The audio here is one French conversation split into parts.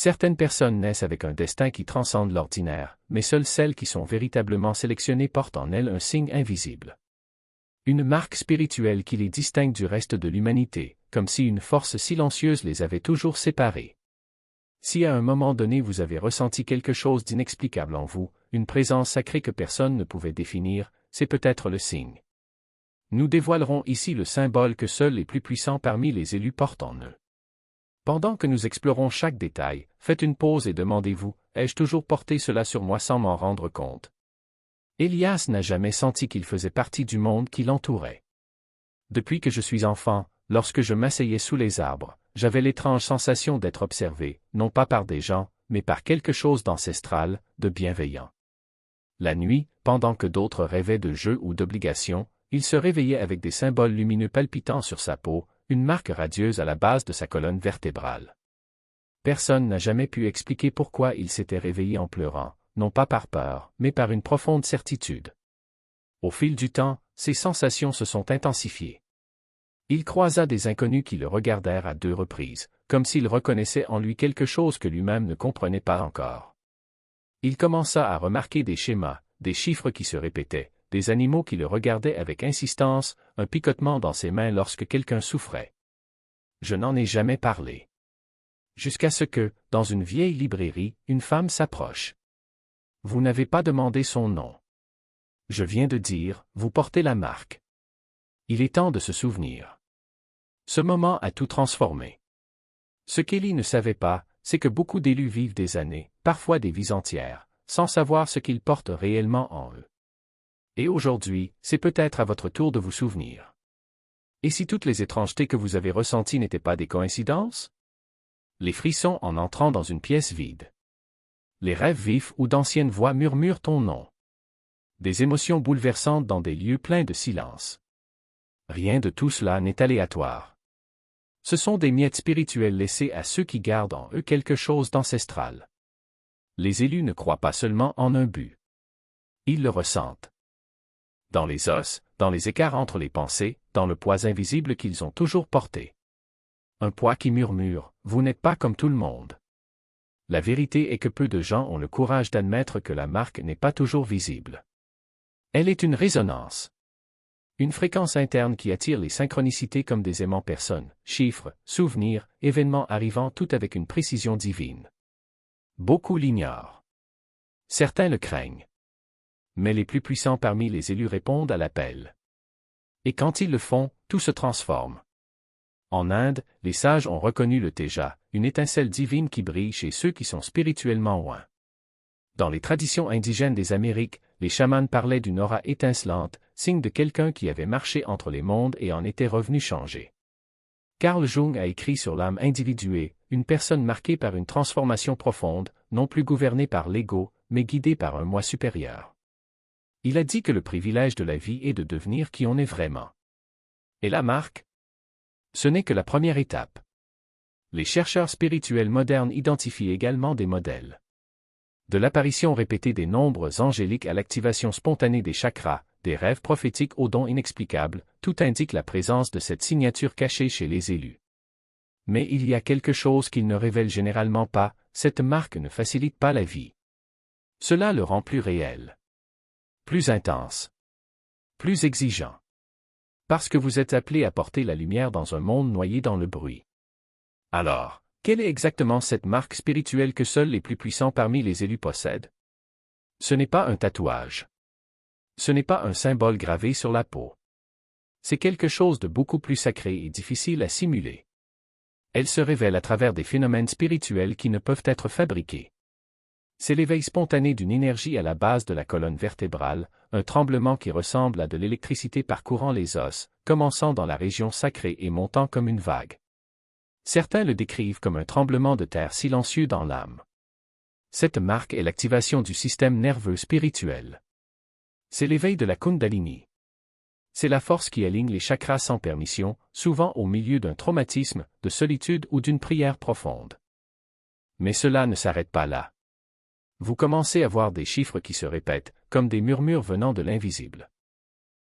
Certaines personnes naissent avec un destin qui transcende l'ordinaire, mais seules celles qui sont véritablement sélectionnées portent en elles un signe invisible. Une marque spirituelle qui les distingue du reste de l'humanité, comme si une force silencieuse les avait toujours séparés. Si à un moment donné vous avez ressenti quelque chose d'inexplicable en vous, une présence sacrée que personne ne pouvait définir, c'est peut-être le signe. Nous dévoilerons ici le symbole que seuls les plus puissants parmi les élus portent en eux. Pendant que nous explorons chaque détail, faites une pause et demandez-vous, ai-je toujours porté cela sur moi sans m'en rendre compte? Elias n'a jamais senti qu'il faisait partie du monde qui l'entourait. Depuis que je suis enfant, lorsque je m'asseyais sous les arbres, j'avais l'étrange sensation d'être observé, non pas par des gens, mais par quelque chose d'ancestral, de bienveillant. La nuit, pendant que d'autres rêvaient de jeux ou d'obligations, il se réveillait avec des symboles lumineux palpitants sur sa peau, une marque radieuse à la base de sa colonne vertébrale. Personne n'a jamais pu expliquer pourquoi il s'était réveillé en pleurant, non pas par peur, mais par une profonde certitude. Au fil du temps, ses sensations se sont intensifiées. Il croisa des inconnus qui le regardèrent à 2 reprises, comme s'ils reconnaissaient en lui quelque chose que lui-même ne comprenait pas encore. Il commença à remarquer des schémas, des chiffres qui se répétaient, des animaux qui le regardaient avec insistance, un picotement dans ses mains lorsque quelqu'un souffrait. Je n'en ai jamais parlé. Jusqu'à ce que, dans une vieille librairie, une femme s'approche. Vous n'avez pas demandé son nom. Je viens de dire, vous portez la marque. Il est temps de se souvenir. Ce moment a tout transformé. Ce qu'Élie ne savait pas, c'est que beaucoup d'élus vivent des années, parfois des vies entières, sans savoir ce qu'ils portent réellement en eux. Et aujourd'hui, c'est peut-être à votre tour de vous souvenir. Et si toutes les étrangetés que vous avez ressenties n'étaient pas des coïncidences? Les frissons en entrant dans une pièce vide. Les rêves vifs où d'anciennes voix murmurent ton nom. Des émotions bouleversantes dans des lieux pleins de silence. Rien de tout cela n'est aléatoire. Ce sont des miettes spirituelles laissées à ceux qui gardent en eux quelque chose d'ancestral. Les élus ne croient pas seulement en un but. Ils le ressentent. Dans les os, dans les écarts entre les pensées, dans le poids invisible qu'ils ont toujours porté. Un poids qui murmure, vous n'êtes pas comme tout le monde. La vérité est que peu de gens ont le courage d'admettre que la marque n'est pas toujours visible. Elle est une résonance. Une fréquence interne qui attire les synchronicités comme des aimants personnes, chiffres, souvenirs, événements arrivant tout avec une précision divine. Beaucoup l'ignorent. Certains le craignent. Mais les plus puissants parmi les élus répondent à l'appel. Et quand ils le font, tout se transforme. En Inde, les sages ont reconnu le Teja, une étincelle divine qui brille chez ceux qui sont spirituellement loin. Dans les traditions indigènes des Amériques, les chamans parlaient d'une aura étincelante, signe de quelqu'un qui avait marché entre les mondes et en était revenu changé. Carl Jung a écrit sur l'âme individuée, une personne marquée par une transformation profonde, non plus gouvernée par l'ego, mais guidée par un moi supérieur. Il a dit que le privilège de la vie est de devenir qui on est vraiment. Et la marque? Ce n'est que la première étape. Les chercheurs spirituels modernes identifient également des modèles. De l'apparition répétée des nombres angéliques à l'activation spontanée des chakras, des rêves prophétiques aux dons inexplicables, tout indique la présence de cette signature cachée chez les élus. Mais il y a quelque chose qu'ils ne révèlent généralement pas, cette marque ne facilite pas la vie. Cela le rend plus réel. Plus intense. Plus exigeant. Parce que vous êtes appelé à porter la lumière dans un monde noyé dans le bruit. Alors, quelle est exactement cette marque spirituelle que seuls les plus puissants parmi les élus possèdent? Ce n'est pas un tatouage. Ce n'est pas un symbole gravé sur la peau. C'est quelque chose de beaucoup plus sacré et difficile à simuler. Elle se révèle à travers des phénomènes spirituels qui ne peuvent être fabriqués. C'est l'éveil spontané d'une énergie à la base de la colonne vertébrale, un tremblement qui ressemble à de l'électricité parcourant les os, commençant dans la région sacrée et montant comme une vague. Certains le décrivent comme un tremblement de terre silencieux dans l'âme. Cette marque est l'activation du système nerveux spirituel. C'est l'éveil de la Kundalini. C'est la force qui aligne les chakras sans permission, souvent au milieu d'un traumatisme, de solitude ou d'une prière profonde. Mais cela ne s'arrête pas là. Vous commencez à voir des chiffres qui se répètent, comme des murmures venant de l'invisible.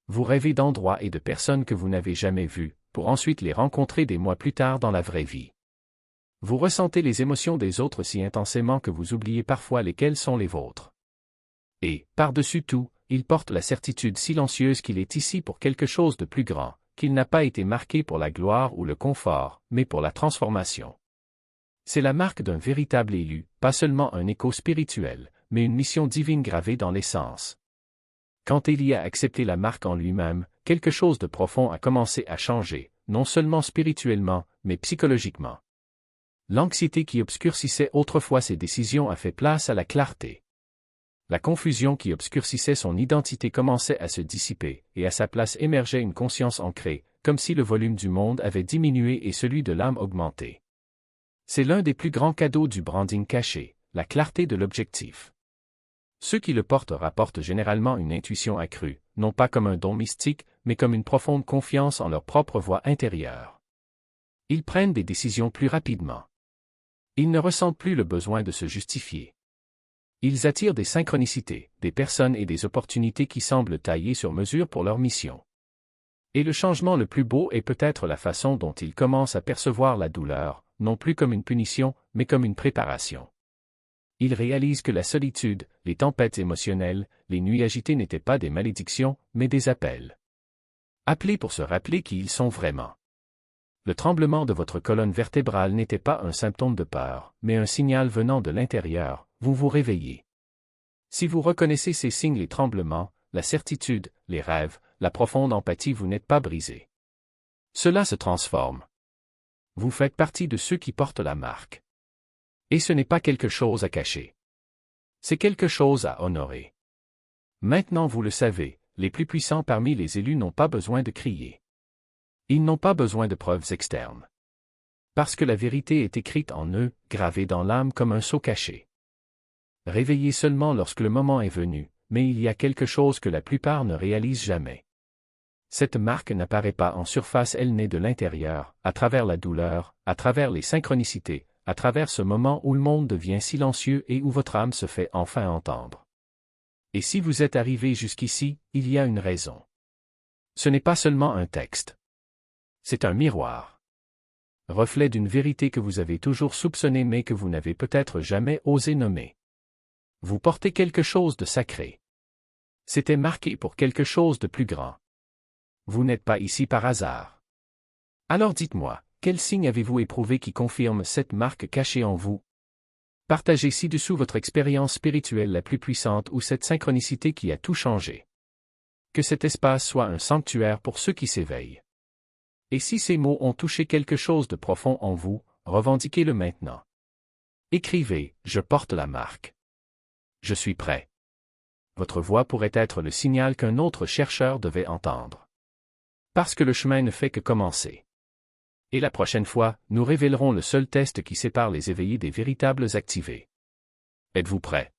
Vous rêvez d'endroits et de personnes que vous n'avez jamais vus, pour ensuite les rencontrer des mois plus tard dans la vraie vie. Vous ressentez les émotions des autres si intensément que vous oubliez parfois lesquelles sont les vôtres. Et, par-dessus tout, il porte la certitude silencieuse qu'il est ici pour quelque chose de plus grand, qu'il n'a pas été marqué pour la gloire ou le confort, mais pour la transformation. C'est la marque d'un véritable élu, pas seulement un écho spirituel, mais une mission divine gravée dans l'essence. Quand Élie a accepté la marque en lui-même, quelque chose de profond a commencé à changer, non seulement spirituellement, mais psychologiquement. L'anxiété qui obscurcissait autrefois ses décisions a fait place à la clarté. La confusion qui obscurcissait son identité commençait à se dissiper, et à sa place émergeait une conscience ancrée, comme si le volume du monde avait diminué et celui de l'âme augmenté. C'est l'un des plus grands cadeaux du branding caché, la clarté de l'objectif. Ceux qui le portent rapportent généralement une intuition accrue, non pas comme un don mystique, mais comme une profonde confiance en leur propre voix intérieure. Ils prennent des décisions plus rapidement. Ils ne ressentent plus le besoin de se justifier. Ils attirent des synchronicités, des personnes et des opportunités qui semblent taillées sur mesure pour leur mission. Et le changement le plus beau est peut-être la façon dont ils commencent à percevoir la douleur, non plus comme une punition, mais comme une préparation. Ils réalisent que la solitude, les tempêtes émotionnelles, les nuits agitées n'étaient pas des malédictions, mais des appels. Appelés pour se rappeler qui ils sont vraiment. Le tremblement de votre colonne vertébrale n'était pas un symptôme de peur, mais un signal venant de l'intérieur, vous vous réveillez. Si vous reconnaissez ces signes, les tremblements, la certitude, les rêves, la profonde empathie, vous n'êtes pas brisé. Cela se transforme. Vous faites partie de ceux qui portent la marque. Et ce n'est pas quelque chose à cacher. C'est quelque chose à honorer. Maintenant vous le savez, les plus puissants parmi les élus n'ont pas besoin de crier. Ils n'ont pas besoin de preuves externes. Parce que la vérité est écrite en eux, gravée dans l'âme comme un sceau caché. Réveillez seulement lorsque le moment est venu, mais il y a quelque chose que la plupart ne réalisent jamais. Cette marque n'apparaît pas en surface, elle naît de l'intérieur, à travers la douleur, à travers les synchronicités, à travers ce moment où le monde devient silencieux et où votre âme se fait enfin entendre. Et si vous êtes arrivé jusqu'ici, il y a une raison. Ce n'est pas seulement un texte. C'est un miroir. Reflet d'une vérité que vous avez toujours soupçonnée mais que vous n'avez peut-être jamais osé nommer. Vous portez quelque chose de sacré. C'était marqué pour quelque chose de plus grand. Vous n'êtes pas ici par hasard. Alors dites-moi, quel signe avez-vous éprouvé qui confirme cette marque cachée en vous? Partagez ci-dessous votre expérience spirituelle la plus puissante ou cette synchronicité qui a tout changé. Que cet espace soit un sanctuaire pour ceux qui s'éveillent. Et si ces mots ont touché quelque chose de profond en vous, revendiquez-le maintenant. Écrivez « Je porte la marque. Je suis prêt ». Votre voix pourrait être le signal qu'un autre chercheur devait entendre. Parce que le chemin ne fait que commencer. Et la prochaine fois, nous révélerons le seul test qui sépare les éveillés des véritables activés. Êtes-vous prêt?